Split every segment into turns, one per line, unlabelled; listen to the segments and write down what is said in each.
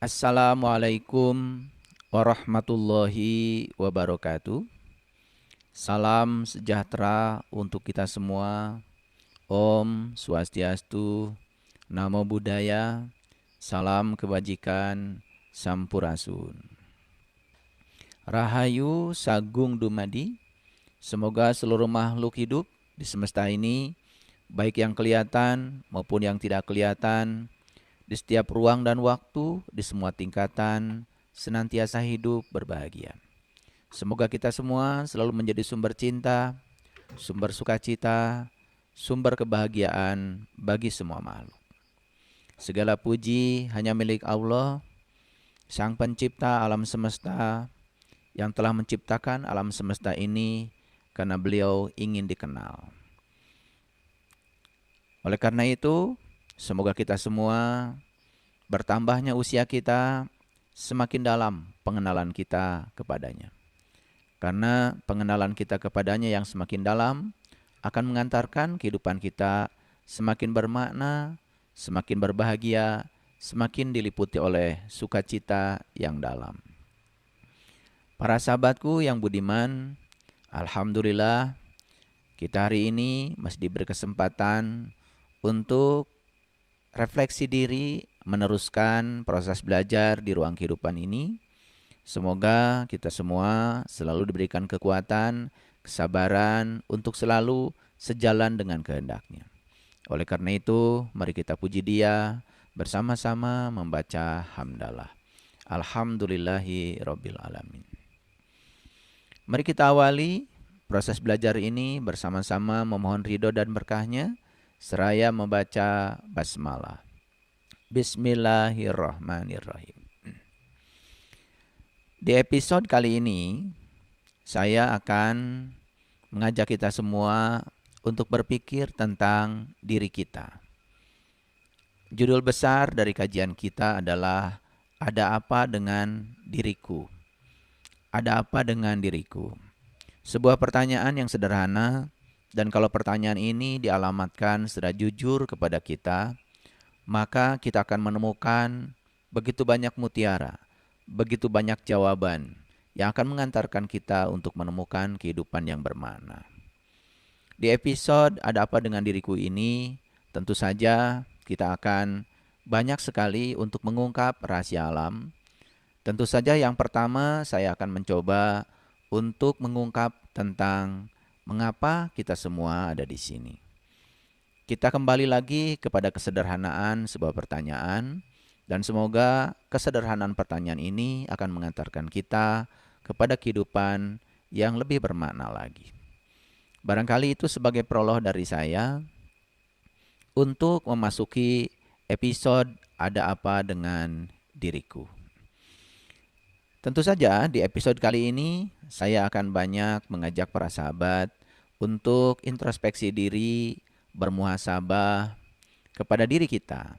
Assalamualaikum warahmatullahi wabarakatuh. Salam sejahtera untuk kita semua. Om Swastiastu, Namo Buddhaya, salam kebajikan, Sampurasun. Rahayu Sagung Dumadi, semoga seluruh makhluk hidup di semesta ini, baik yang kelihatan maupun yang tidak kelihatan, di setiap ruang dan waktu, di semua tingkatan, senantiasa hidup berbahagia. Semoga kita semua selalu menjadi sumber cinta, sumber sukacita, sumber kebahagiaan bagi semua makhluk. Segala puji hanya milik Allah, Sang Pencipta alam semesta, yang telah menciptakan alam semesta ini karena beliau ingin dikenal. Oleh karena itu, semoga kita semua bertambahnya usia kita semakin dalam pengenalan kita kepadanya. Karena pengenalan kita kepadanya yang semakin dalam akan mengantarkan kehidupan kita semakin bermakna, semakin berbahagia, semakin diliputi oleh sukacita yang dalam. Para sahabatku yang budiman, alhamdulillah kita hari ini masih diberi kesempatan untuk refleksi diri, meneruskan proses belajar di ruang kehidupan ini. Semoga kita semua selalu diberikan kekuatan, kesabaran untuk selalu sejalan dengan kehendaknya. Oleh karena itu, mari kita puji Dia bersama-sama membaca hamdalah. Alhamdulillahi Rabbil Alamin. Mari kita awali proses belajar ini bersama-sama memohon ridho dan berkahnya, seraya membaca basmalah. Bismillahirrahmanirrahim. Di episode kali ini, saya akan mengajak kita semua untuk berpikir tentang diri kita. Judul besar dari kajian kita adalah Ada Apa Dengan Diriku? Ada apa dengan diriku? Sebuah pertanyaan yang sederhana, dan kalau pertanyaan ini dialamatkan secara jujur kepada kita, maka kita akan menemukan begitu banyak mutiara, begitu banyak jawaban yang akan mengantarkan kita untuk menemukan kehidupan yang bermakna. Di episode Ada Apa Dengan Diriku ini, tentu saja kita akan banyak sekali untuk mengungkap rahasia alam. Tentu saja yang pertama saya akan mencoba untuk mengungkap tentang mengapa kita semua ada di sini. Kita kembali lagi kepada kesederhanaan sebuah pertanyaan, dan semoga kesederhanaan pertanyaan ini akan mengantarkan kita kepada kehidupan yang lebih bermakna lagi. Barangkali itu sebagai prolog dari saya untuk memasuki episode Ada Apa Dengan Diriku. Tentu saja di episode kali ini saya akan banyak mengajak para sahabat untuk introspeksi diri, bermuhasabah kepada diri kita.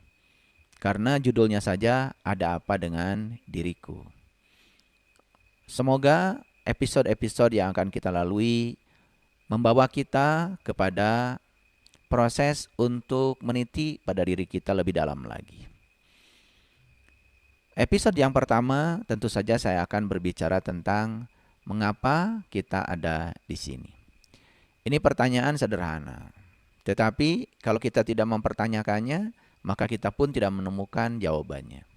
Karena judulnya saja Ada Apa Dengan Diriku. Semoga episode-episode yang akan kita lalui membawa kita kepada proses untuk meniti pada diri kita lebih dalam lagi. Episode yang pertama tentu saja saya akan berbicara tentang mengapa kita ada di sini. Ini pertanyaan sederhana. Tetapi kalau kita tidak mempertanyakannya, maka kita pun tidak menemukan jawabannya.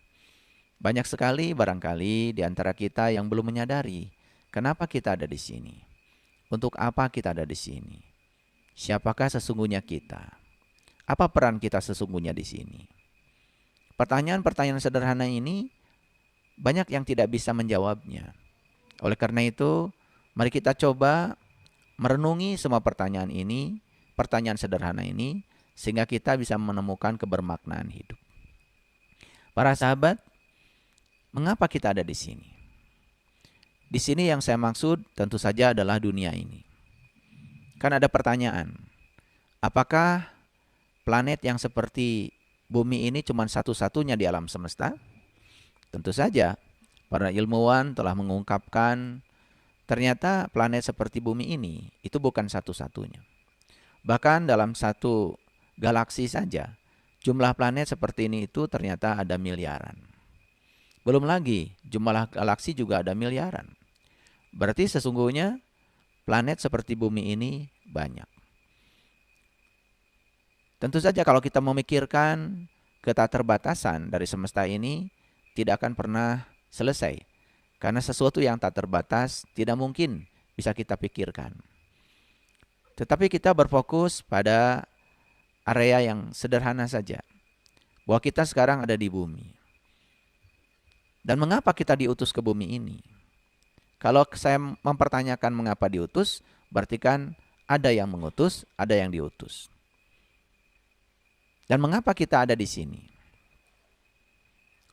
Banyak sekali barangkali di antara kita yang belum menyadari kenapa kita ada di sini. Untuk apa kita ada di sini? Siapakah sesungguhnya kita? Apa peran kita sesungguhnya di sini? Pertanyaan-pertanyaan sederhana ini banyak yang tidak bisa menjawabnya. Oleh karena itu, mari kita coba merenungi semua pertanyaan ini, pertanyaan sederhana ini, sehingga kita bisa menemukan kebermaknaan hidup. Para sahabat, mengapa kita ada di sini? Di sini yang saya maksud tentu saja adalah dunia ini. Kan ada pertanyaan, apakah planet yang seperti bumi ini cuma satu-satunya di alam semesta? Tentu saja, para ilmuwan telah mengungkapkan ternyata planet seperti bumi ini itu bukan satu-satunya. Bahkan dalam satu galaksi saja, jumlah planet seperti ini itu ternyata ada miliaran. Belum lagi jumlah galaksi juga ada miliaran. Berarti sesungguhnya planet seperti bumi ini banyak. Tentu saja kalau kita memikirkan keterbatasan dari semesta ini tidak akan pernah selesai. Karena sesuatu yang tak terbatas tidak mungkin bisa kita pikirkan. Tetapi kita berfokus pada area yang sederhana saja. Bahwa kita sekarang ada di bumi. Dan mengapa kita diutus ke bumi ini? Kalau saya mempertanyakan mengapa diutus, berarti kan ada yang mengutus, ada yang diutus. Dan mengapa kita ada di sini?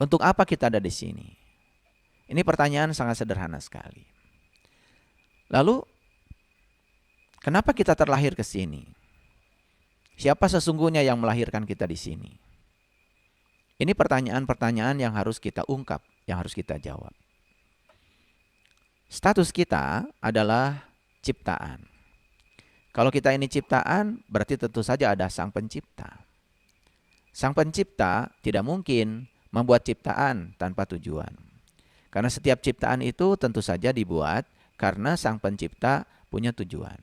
Untuk apa kita ada di sini? Ini pertanyaan sangat sederhana sekali. Lalu, kenapa kita terlahir ke sini? Siapa sesungguhnya yang melahirkan kita di sini? Ini pertanyaan-pertanyaan yang harus kita ungkap, yang harus kita jawab. Status kita adalah ciptaan. Kalau kita ini ciptaan, berarti tentu saja ada Sang Pencipta. Sang Pencipta tidak mungkin membuat ciptaan tanpa tujuan. Karena setiap ciptaan itu tentu saja dibuat karena Sang Pencipta punya tujuan.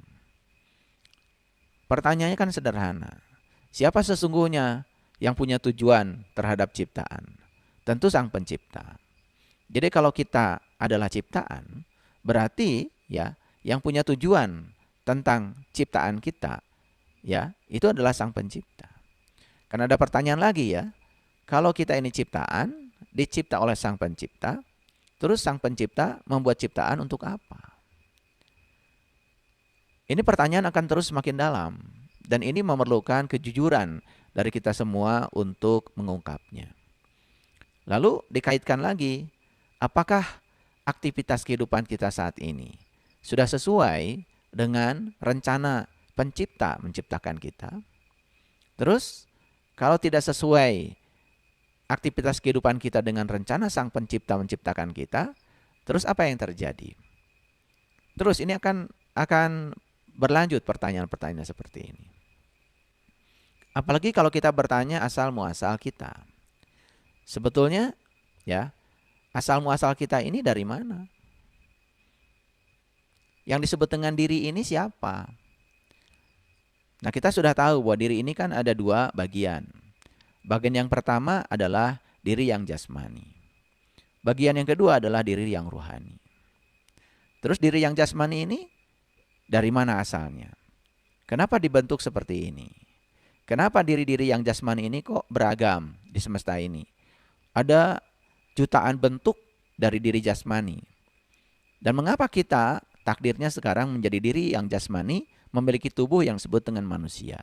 Pertanyaannya kan sederhana. Siapa sesungguhnya yang punya tujuan terhadap ciptaan? Tentu Sang Pencipta. Jadi kalau kita adalah ciptaan, berarti ya yang punya tujuan tentang ciptaan kita ya itu adalah Sang Pencipta. Karena ada pertanyaan lagi ya. Kalau kita ini ciptaan, dicipta oleh Sang Pencipta, terus Sang Pencipta membuat ciptaan untuk apa? Ini pertanyaan akan terus semakin dalam. Dan ini memerlukan kejujuran dari kita semua untuk mengungkapnya. Lalu dikaitkan lagi, apakah aktivitas kehidupan kita saat ini sudah sesuai dengan rencana Pencipta menciptakan kita? Terus, kalau tidak sesuai aktivitas kehidupan kita dengan rencana Sang Pencipta menciptakan kita, terus apa yang terjadi? Terus ini akan berlanjut pertanyaan-pertanyaan seperti ini. Apalagi kalau kita bertanya asal muasal kita. Sebetulnya ya, asal muasal kita ini dari mana? Yang disebut dengan diri ini siapa? Nah, kita sudah tahu bahwa diri ini kan ada dua bagian. Bagian yang pertama adalah diri yang jasmani. Bagian yang kedua adalah diri yang ruhani. Terus diri yang jasmani ini dari mana asalnya? Kenapa dibentuk seperti ini? Kenapa diri-diri yang jasmani ini kok beragam di semesta ini? Ada jutaan bentuk dari diri jasmani. Dan mengapa kita takdirnya sekarang menjadi diri yang jasmani, memiliki tubuh yang disebut dengan manusia?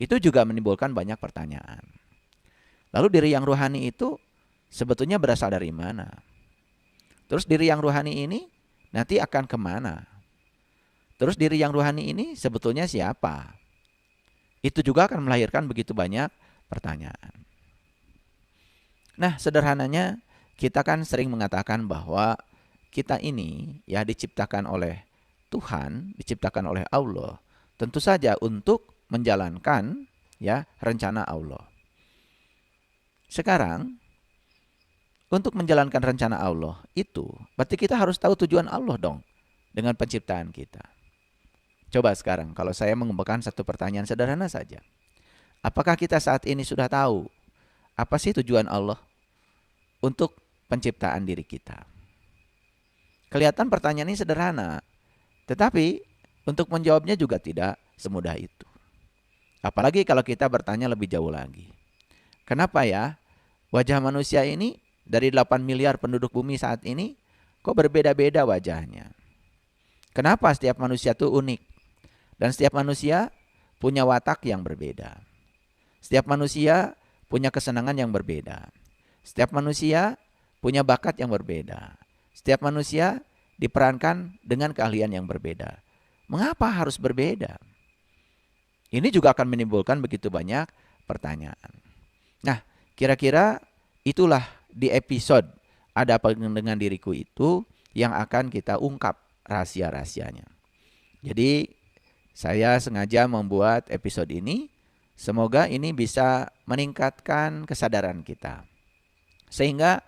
Itu juga menimbulkan banyak pertanyaan. Lalu diri yang ruhani itu sebetulnya berasal dari mana? Terus diri yang ruhani ini nanti akan kemana? Terus diri yang ruhani ini sebetulnya siapa? Itu juga akan melahirkan begitu banyak pertanyaan. Nah, sederhananya kita kan sering mengatakan bahwa kita ini ya diciptakan oleh Tuhan, diciptakan oleh Allah, tentu saja untuk menjalankan ya rencana Allah. Sekarang untuk menjalankan rencana Allah itu berarti kita harus tahu tujuan Allah dong dengan penciptaan kita. Coba sekarang kalau saya mengemukakan satu pertanyaan sederhana saja. Apakah kita saat ini sudah tahu apa sih tujuan Allah untuk penciptaan diri kita? Kelihatan pertanyaan ini sederhana, tetapi untuk menjawabnya juga tidak semudah itu. Apalagi kalau kita bertanya lebih jauh lagi. Kenapa ya wajah manusia ini dari 8 miliar penduduk bumi saat ini kok berbeda-beda wajahnya? Kenapa setiap manusia itu unik? Dan setiap manusia punya watak yang berbeda. Setiap manusia punya kesenangan yang berbeda. Setiap manusia punya bakat yang berbeda. Setiap manusia diperankan dengan keahlian yang berbeda. Mengapa harus berbeda? Ini juga akan menimbulkan begitu banyak pertanyaan. Nah, kira-kira itulah di episode Ada Apa Dengan Diriku itu yang akan kita ungkap rahasia-rahasianya. Jadi saya sengaja membuat episode ini, semoga ini bisa meningkatkan kesadaran kita. Sehingga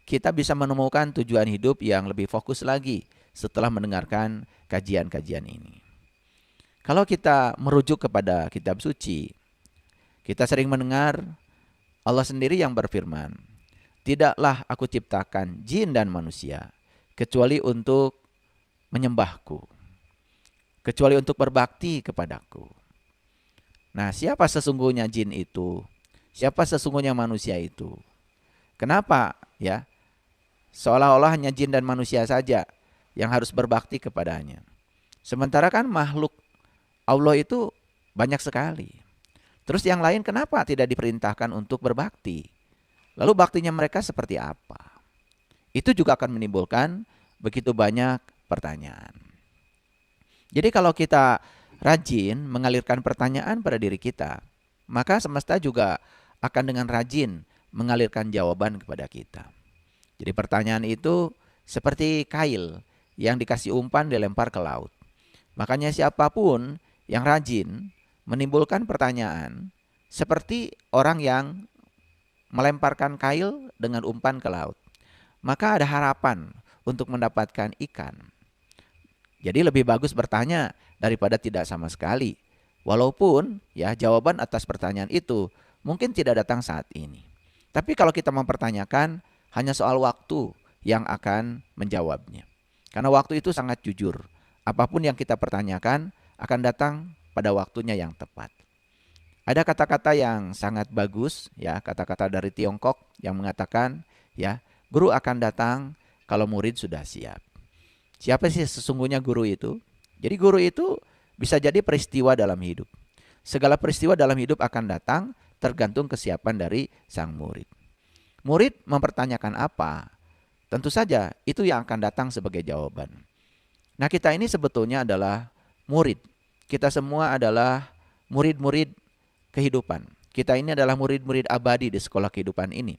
kita bisa menemukan tujuan hidup yang lebih fokus lagi setelah mendengarkan kajian-kajian ini. Kalau kita merujuk kepada kitab suci, kita sering mendengar Allah sendiri yang berfirman, "Tidaklah aku ciptakan jin dan manusia kecuali untuk menyembahku, kecuali untuk berbakti kepadaku." Nah, siapa sesungguhnya jin itu? Siapa sesungguhnya manusia itu? Kenapa ya? Seolah-olah hanya jin dan manusia saja yang harus berbakti kepadanya. Sementara kan makhluk Allah itu banyak sekali. Terus yang lain kenapa tidak diperintahkan untuk berbakti? Lalu baktinya mereka seperti apa? Itu juga akan menimbulkan begitu banyak pertanyaan. Jadi kalau kita rajin mengalirkan pertanyaan pada diri kita, maka semesta juga akan dengan rajin mengalirkan jawaban kepada kita. Jadi pertanyaan itu seperti kail yang dikasih umpan dilempar ke laut. Makanya siapapun yang rajin menimbulkan pertanyaan seperti orang yang melemparkan kail dengan umpan ke laut, maka ada harapan untuk mendapatkan ikan. Jadi lebih bagus bertanya daripada tidak sama sekali. Walaupun ya jawaban atas pertanyaan itu mungkin tidak datang saat ini. Tapi kalau kita mempertanyakan, hanya soal waktu yang akan menjawabnya. Karena waktu itu sangat jujur. Apapun yang kita pertanyakan akan datang pada waktunya yang tepat. Ada kata-kata yang sangat bagus ya, kata-kata dari Tiongkok yang mengatakan ya, guru akan datang kalau murid sudah siap. Siapa sih sesungguhnya guru itu? Jadi guru itu bisa jadi peristiwa dalam hidup. Segala peristiwa dalam hidup akan datang tergantung kesiapan dari sang murid. Murid mempertanyakan apa? Tentu saja itu yang akan datang sebagai jawaban. Nah, kita ini sebetulnya adalah murid. Kita semua adalah murid-murid kehidupan. Kita ini adalah murid-murid abadi di sekolah kehidupan ini.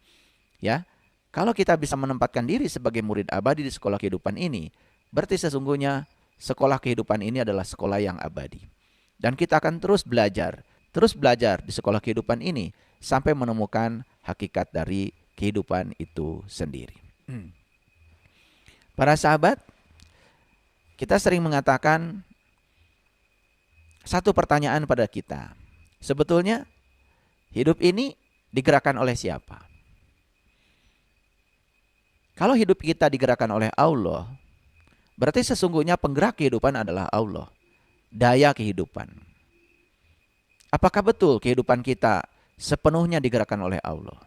Ya. Kalau kita bisa menempatkan diri sebagai murid abadi di sekolah kehidupan ini, berarti sesungguhnya sekolah kehidupan ini adalah sekolah yang abadi. Dan kita akan terus belajar di sekolah kehidupan ini sampai menemukan hakikat dari kehidupan itu sendiri. Para sahabat, kita sering mengatakan satu pertanyaan pada kita. Sebetulnya hidup ini digerakkan oleh siapa? Kalau hidup kita digerakkan oleh Allah, berarti sesungguhnya penggerak kehidupan adalah Allah. Daya kehidupan. Apakah betul kehidupan kita sepenuhnya digerakkan oleh Allah?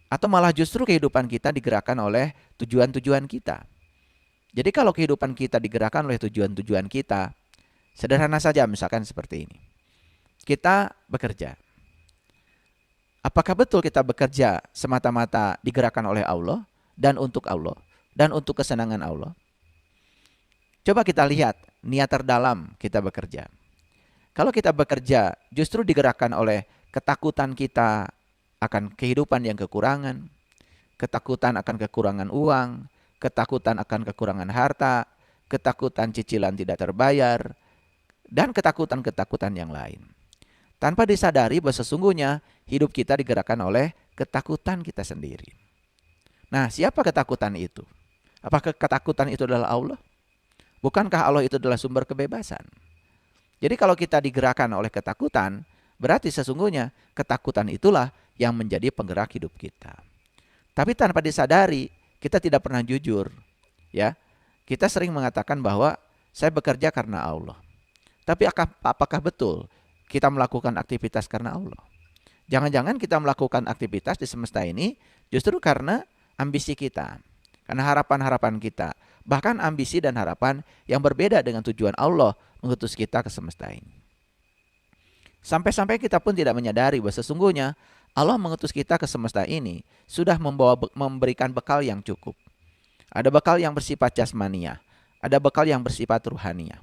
Atau malah justru kehidupan kita digerakkan oleh tujuan-tujuan kita? Jadi kalau kehidupan kita digerakkan oleh tujuan-tujuan kita, sederhana saja misalkan seperti ini. Kita bekerja. Apakah betul kita bekerja semata-mata digerakkan oleh Allah dan untuk kesenangan Allah? Coba kita lihat niat terdalam kita bekerja. Kalau kita bekerja justru digerakkan oleh ketakutan kita akan kehidupan yang kekurangan, ketakutan akan kekurangan uang, ketakutan akan kekurangan harta, ketakutan cicilan tidak terbayar, dan ketakutan-ketakutan yang lain. Tanpa disadari bahwa sesungguhnya hidup kita digerakkan oleh ketakutan kita sendiri. Nah, siapa ketakutan itu? Apakah ketakutan itu adalah Allah? Bukankah Allah itu adalah sumber kebebasan? Jadi kalau kita digerakkan oleh ketakutan, berarti sesungguhnya ketakutan itulah yang menjadi penggerak hidup kita. Tapi tanpa disadari, kita tidak pernah jujur. Ya, kita sering mengatakan bahwa saya bekerja karena Allah. Tapi apakah betul kita melakukan aktivitas karena Allah? Jangan-jangan kita melakukan aktivitas di semesta ini justru karena ambisi kita, karena harapan-harapan kita, bahkan ambisi dan harapan yang berbeda dengan tujuan Allah mengutus kita ke semesta ini. Sampai-sampai kita pun tidak menyadari bahwa sesungguhnya Allah mengutus kita ke semesta ini sudah memberikan bekal yang cukup. Ada bekal yang bersifat jasmania, ada bekal yang bersifat ruhania.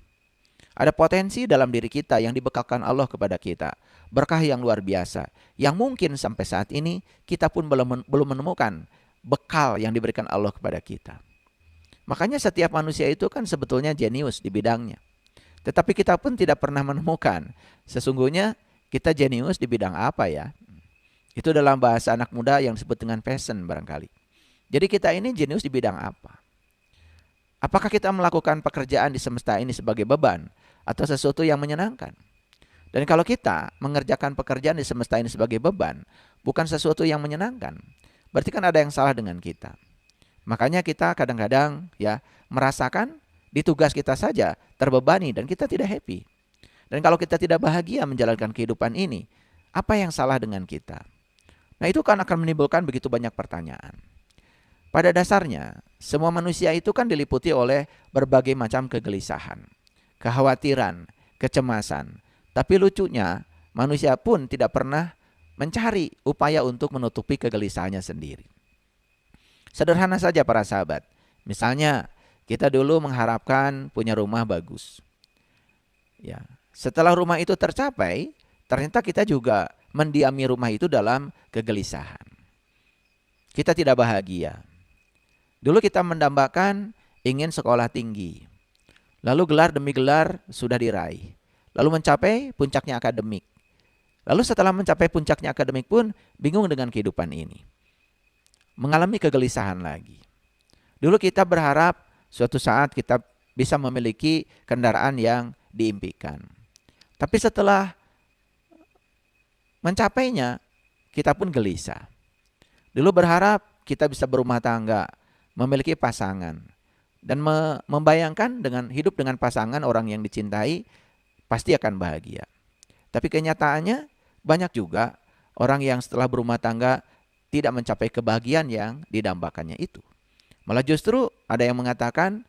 Ada potensi dalam diri kita yang dibekalkan Allah kepada kita, berkah yang luar biasa, yang mungkin sampai saat ini kita pun belum menemukan bekal yang diberikan Allah kepada kita. Makanya setiap manusia itu kan sebetulnya jenius di bidangnya. Tetapi kita pun tidak pernah menemukan sesungguhnya kita jenius di bidang apa ya. Itu dalam bahasa anak muda yang disebut dengan passion barangkali. Jadi kita ini jenius di bidang apa? Apakah kita melakukan pekerjaan di semesta ini sebagai beban atau sesuatu yang menyenangkan? Dan kalau kita mengerjakan pekerjaan di semesta ini sebagai beban, bukan sesuatu yang menyenangkan, berarti kan ada yang salah dengan kita. Makanya kita kadang-kadang merasakan di tugas kita saja terbebani dan kita tidak happy. Dan kalau kita tidak bahagia menjalankan kehidupan ini, apa yang salah dengan kita? Nah, itu kan akan menimbulkan begitu banyak pertanyaan. Pada dasarnya, semua manusia itu kan diliputi oleh berbagai macam kegelisahan, kekhawatiran, kecemasan. Tapi lucunya, manusia pun tidak pernah mencari upaya untuk menutupi kegelisahannya sendiri. Sederhana saja para sahabat. Misalnya, kita dulu mengharapkan punya rumah bagus. Ya, setelah rumah itu tercapai, ternyata kita juga mendiami rumah itu dalam kegelisahan. Kita tidak bahagia. Dulu kita mendambakan ingin sekolah tinggi. Lalu gelar demi gelar sudah diraih. Lalu mencapai puncaknya akademik. Lalu setelah mencapai puncaknya akademik pun bingung dengan kehidupan ini. Mengalami kegelisahan lagi. Dulu kita berharap suatu saat kita bisa memiliki kendaraan yang diimpikan. Tapi setelah mencapainya, kita pun gelisah. Dulu berharap kita bisa berumah tangga, memiliki pasangan, dan membayangkan dengan hidup dengan pasangan orang yang dicintai pasti akan bahagia. Tapi kenyataannya banyak juga orang yang setelah berumah tangga tidak mencapai kebahagiaan yang didambakannya itu. Malah justru ada yang mengatakan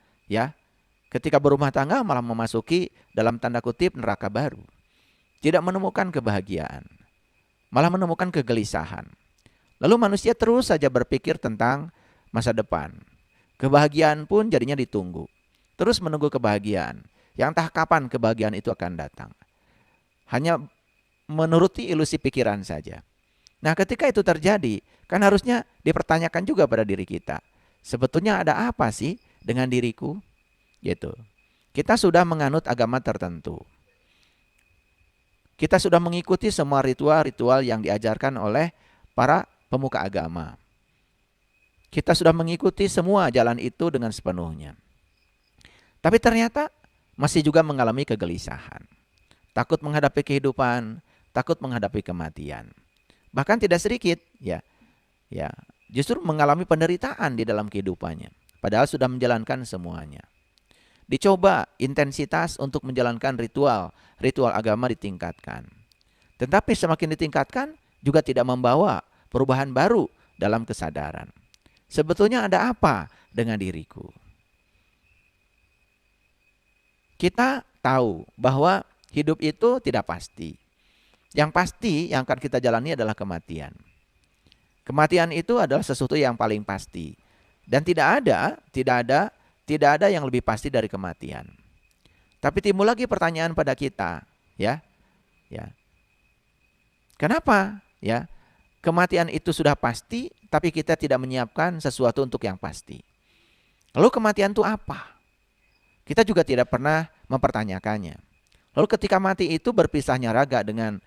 ketika berumah tangga malah memasuki dalam tanda kutip neraka baru. Tidak menemukan kebahagiaan, malah menemukan kegelisahan. Lalu manusia terus saja berpikir tentang masa depan. Kebahagiaan pun jadinya ditunggu. Terus menunggu kebahagiaan. Yang entah kapan kebahagiaan itu akan datang. Hanya menuruti ilusi pikiran saja. Nah, ketika itu terjadi, kan harusnya dipertanyakan juga pada diri kita. Sebetulnya ada apa sih dengan diriku? Gitu. Kita sudah menganut agama tertentu. Kita sudah mengikuti semua ritual-ritual yang diajarkan oleh para pemuka agama. Kita sudah mengikuti semua jalan itu dengan sepenuhnya. Tapi ternyata masih juga mengalami kegelisahan. Takut menghadapi kehidupan, takut menghadapi kematian. Bahkan tidak sedikit justru mengalami penderitaan di dalam kehidupannya. Padahal sudah menjalankan semuanya. Dicoba intensitas untuk menjalankan ritual agama ditingkatkan. Tetapi semakin ditingkatkan juga tidak membawa perubahan baru dalam kesadaran. Sebetulnya ada apa dengan diriku? Kita tahu bahwa hidup itu tidak pasti. Yang pasti yang akan kita jalani adalah kematian. Kematian itu adalah sesuatu yang paling pasti. Dan tidak ada yang lebih pasti dari kematian. Tapi timbul lagi pertanyaan pada kita, kenapa kematian itu sudah pasti, tapi kita tidak menyiapkan sesuatu untuk yang pasti. Lalu kematian itu apa? Kita juga tidak pernah mempertanyakannya. Lalu ketika mati itu berpisahnya raga dengan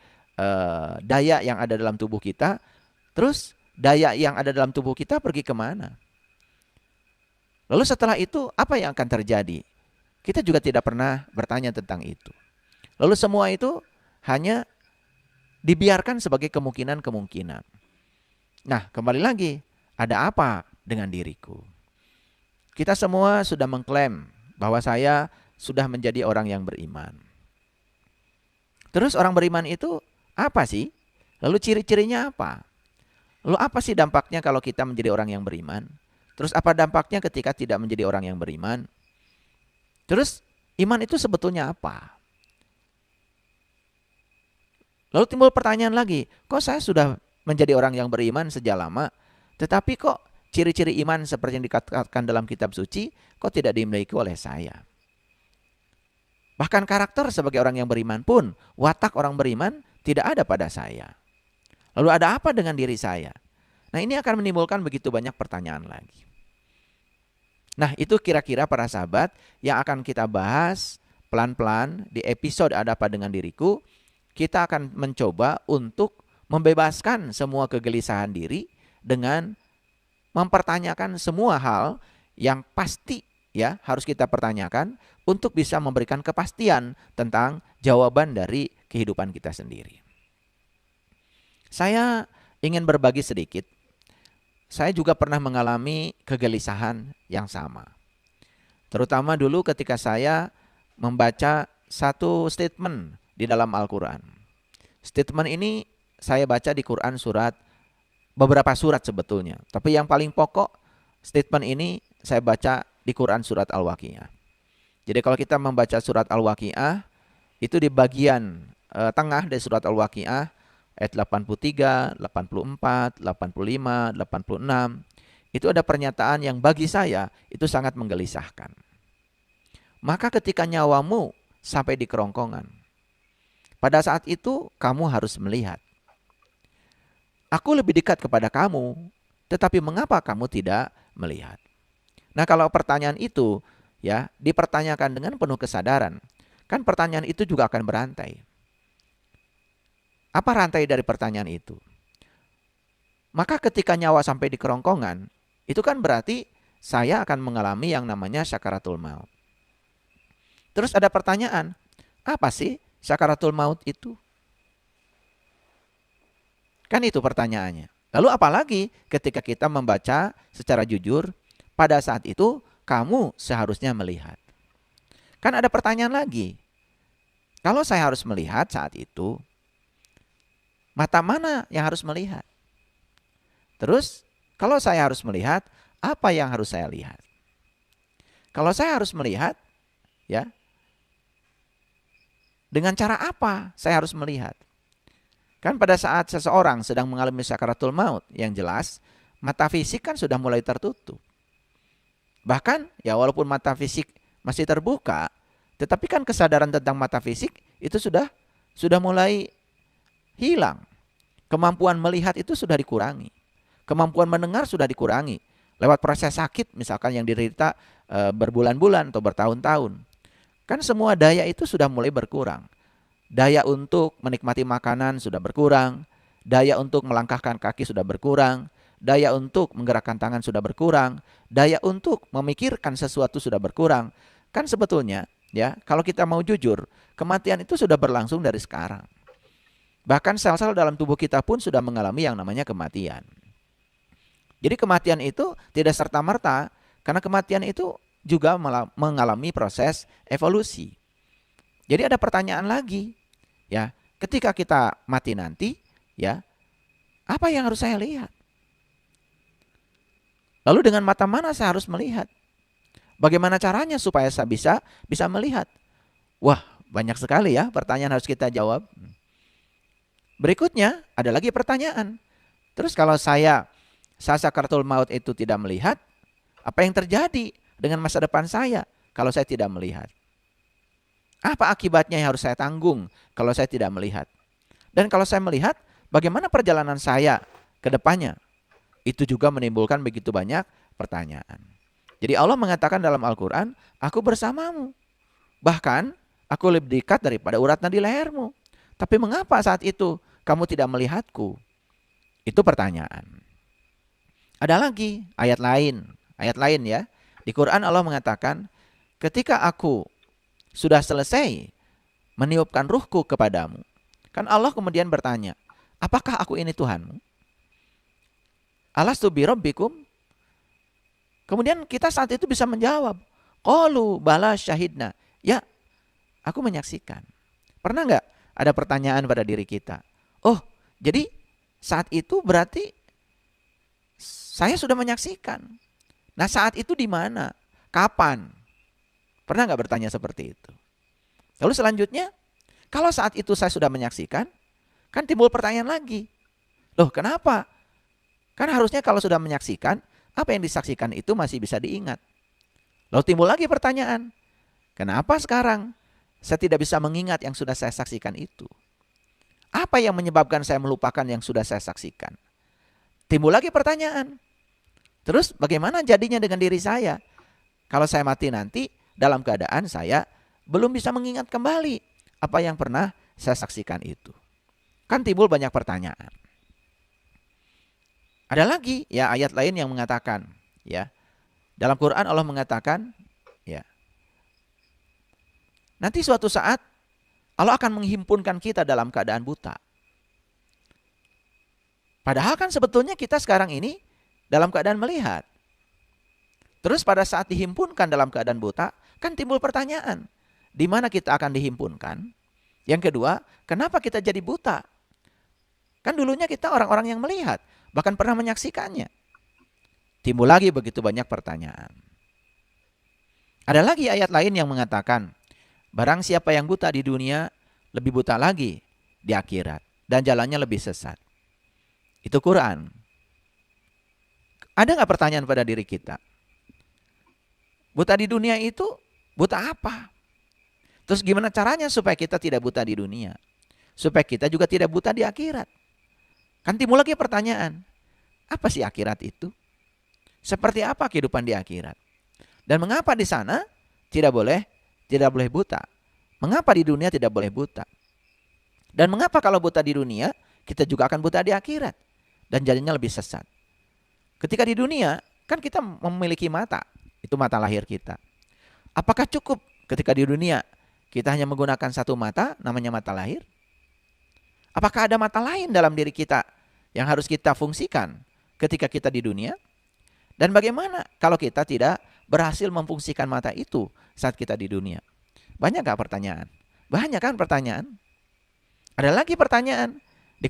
daya yang ada dalam tubuh kita, terus daya yang ada dalam tubuh kita pergi kemana? Lalu setelah itu apa yang akan terjadi? Kita juga tidak pernah bertanya tentang itu. Lalu semua itu hanya dibiarkan sebagai kemungkinan-kemungkinan. Nah, kembali lagi, ada apa dengan diriku? Kita semua sudah mengklaim bahwa saya sudah menjadi orang yang beriman. Terus orang beriman itu apa sih? Lalu ciri-cirinya apa? Lalu apa sih dampaknya kalau kita menjadi orang yang beriman? Terus apa dampaknya ketika tidak menjadi orang yang beriman? Terus iman itu sebetulnya apa? Lalu timbul pertanyaan lagi, kok saya sudah menjadi orang yang beriman sejak lama, tetapi kok ciri-ciri iman seperti yang dikatakan dalam kitab suci, kok tidak dimiliki oleh saya? Bahkan karakter sebagai orang yang beriman pun, watak orang beriman tidak ada pada saya. Lalu ada apa dengan diri saya? Nah, ini akan menimbulkan begitu banyak pertanyaan lagi. Nah, itu kira-kira para sahabat yang akan kita bahas pelan-pelan di episode Ada Apa Dengan Diriku. Kita akan mencoba untuk membebaskan semua kegelisahan diri dengan mempertanyakan semua hal yang pasti ya harus kita pertanyakan untuk bisa memberikan kepastian tentang jawaban dari kehidupan kita sendiri. Saya ingin berbagi sedikit. Saya juga pernah mengalami kegelisahan yang sama. Terutama dulu ketika saya membaca satu statement di dalam Al-Quran. Statement ini saya baca di Quran beberapa surat sebetulnya. Tapi yang paling pokok statement ini saya baca di Quran surat Al-Waqiah. Jadi kalau kita membaca surat Al-Waqiah, itu di bagian tengah dari surat Al-Waqiah, ayat 83, 84, 85, 86, itu ada pernyataan yang bagi saya itu sangat menggelisahkan. Maka ketika nyawamu sampai di kerongkongan, pada saat itu kamu harus melihat. Aku lebih dekat kepada kamu, tetapi mengapa kamu tidak melihat? Nah, kalau pertanyaan itu ya dipertanyakan dengan penuh kesadaran, kan pertanyaan itu juga akan berantai. Apa rantai dari pertanyaan itu? Maka ketika nyawa sampai di kerongkongan, itu kan berarti saya akan mengalami yang namanya sakaratul maut. Terus ada pertanyaan, apa sih sakaratul maut itu? Kan itu pertanyaannya. Lalu apalagi ketika kita membaca secara jujur, pada saat itu kamu seharusnya melihat. Kan ada pertanyaan lagi. Kalau saya harus melihat saat itu, mata mana yang harus melihat? Terus kalau saya harus melihat, apa yang harus saya lihat? Kalau saya harus melihat, ya, dengan cara apa saya harus melihat? Kan pada saat seseorang sedang mengalami sakaratul maut, yang jelas mata fisik kan sudah mulai tertutup. Bahkan ya walaupun mata fisik masih terbuka, tetapi kan kesadaran tentang mata fisik itu sudah mulai hilang. Kemampuan melihat itu sudah dikurangi. Kemampuan mendengar sudah dikurangi. Lewat proses sakit misalkan yang diderita berbulan-bulan atau bertahun-tahun. Kan semua daya itu sudah mulai berkurang. Daya untuk menikmati makanan sudah berkurang. Daya untuk melangkahkan kaki sudah berkurang. Daya untuk menggerakkan tangan sudah berkurang. Daya untuk memikirkan sesuatu sudah berkurang. Kan sebetulnya ya kalau kita mau jujur, kematian itu sudah berlangsung dari sekarang. Bahkan sel-sel dalam tubuh kita pun sudah mengalami yang namanya kematian. Jadi kematian itu tidak serta-merta, karena kematian itu juga mengalami proses evolusi. Jadi ada pertanyaan lagi, ya, ketika kita mati nanti, ya, apa yang harus saya lihat? Lalu dengan mata mana saya harus melihat? Bagaimana caranya supaya saya bisa melihat? Wah, banyak sekali ya pertanyaan harus kita jawab. Berikutnya ada lagi pertanyaan. Terus kalau saya sakaratul maut itu tidak melihat, apa yang terjadi dengan masa depan saya kalau saya tidak melihat? Apa akibatnya yang harus saya tanggung kalau saya tidak melihat? Dan kalau saya melihat, bagaimana perjalanan saya ke depannya? Itu juga menimbulkan begitu banyak pertanyaan. Jadi Allah mengatakan dalam Al-Quran, aku bersamamu. Bahkan aku lebih dekat daripada urat nadi lehermu. Tapi mengapa saat itu kamu tidak melihatku? Itu pertanyaan. Ada lagi ayat lain ya. Di Quran Allah mengatakan, ketika aku sudah selesai meniupkan ruhku kepadamu. Kan Allah kemudian bertanya, apakah aku ini Tuhanmu? Alastu bi rabbikum? Kemudian kita saat itu bisa menjawab, qalu bala syahidna. Ya, aku menyaksikan. Pernah nggak ada pertanyaan pada diri kita? Oh, jadi saat itu berarti saya sudah menyaksikan. Nah, saat itu di mana? Kapan? Pernah nggak bertanya seperti itu? Lalu selanjutnya, kalau saat itu saya sudah menyaksikan, kan timbul pertanyaan lagi. Loh, kenapa? Kan harusnya kalau sudah menyaksikan, apa yang disaksikan itu masih bisa diingat. Lalu timbul lagi pertanyaan, kenapa sekarang saya tidak bisa mengingat yang sudah saya saksikan itu? Apa yang menyebabkan saya melupakan yang sudah saya saksikan? Timbul lagi pertanyaan. Terus bagaimana jadinya dengan diri saya? Kalau saya mati nanti dalam keadaan saya belum bisa mengingat kembali apa yang pernah saya saksikan itu. Kan timbul banyak pertanyaan. Ada lagi ya ayat lain yang mengatakan ya. Dalam Quran Allah mengatakan ya. Nanti suatu saat Allah akan menghimpunkan kita dalam keadaan buta. Padahal kan sebetulnya kita sekarang ini dalam keadaan melihat. Terus pada saat dihimpunkan dalam keadaan buta, kan timbul pertanyaan. Di mana kita akan dihimpunkan? Yang kedua, kenapa kita jadi buta? Kan dulunya kita orang-orang yang melihat, bahkan pernah menyaksikannya. Timbul lagi begitu banyak pertanyaan. Ada lagi ayat lain yang mengatakan, barang siapa yang buta di dunia, lebih buta lagi di akhirat. Dan jalannya lebih sesat. Itu Quran. Ada nggak pertanyaan pada diri kita? Buta di dunia itu buta apa? Terus gimana caranya supaya kita tidak buta di dunia? Supaya kita juga tidak buta di akhirat. Kan timbul lagi pertanyaan. Apa sih akhirat itu? Seperti apa kehidupan di akhirat? Dan mengapa di sana tidak boleh buta? Mengapa di dunia tidak boleh buta? Dan mengapa kalau buta di dunia, kita juga akan buta di akhirat? Dan jadinya lebih sesat. Ketika di dunia, kan kita memiliki mata. Itu mata lahir kita. Apakah cukup ketika di dunia kita hanya menggunakan satu mata, namanya mata lahir? Apakah ada mata lain dalam diri kita yang harus kita fungsikan ketika kita di dunia? Dan bagaimana kalau kita tidak berhasil memfungsikan mata itu saat kita di dunia? Banyak gak pertanyaan? Banyak kan pertanyaan? Ada lagi pertanyaan. Di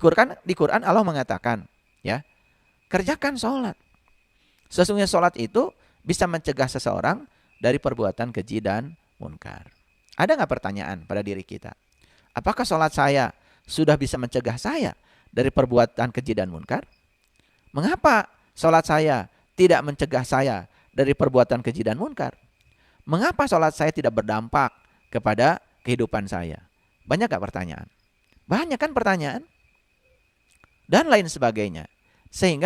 Quran Allah mengatakan, ya, kerjakan sholat. Sesungguhnya sholat itu bisa mencegah seseorang dari perbuatan keji dan munkar. Ada nggak pertanyaan pada diri kita? Apakah sholat saya sudah bisa mencegah saya dari perbuatan keji dan munkar? Mengapa sholat saya tidak mencegah saya dari perbuatan keji dan munkar? Mengapa sholat saya tidak berdampak kepada kehidupan saya? Banyak nggak pertanyaan? Banyak kan pertanyaan? Dan lain sebagainya. Sehingga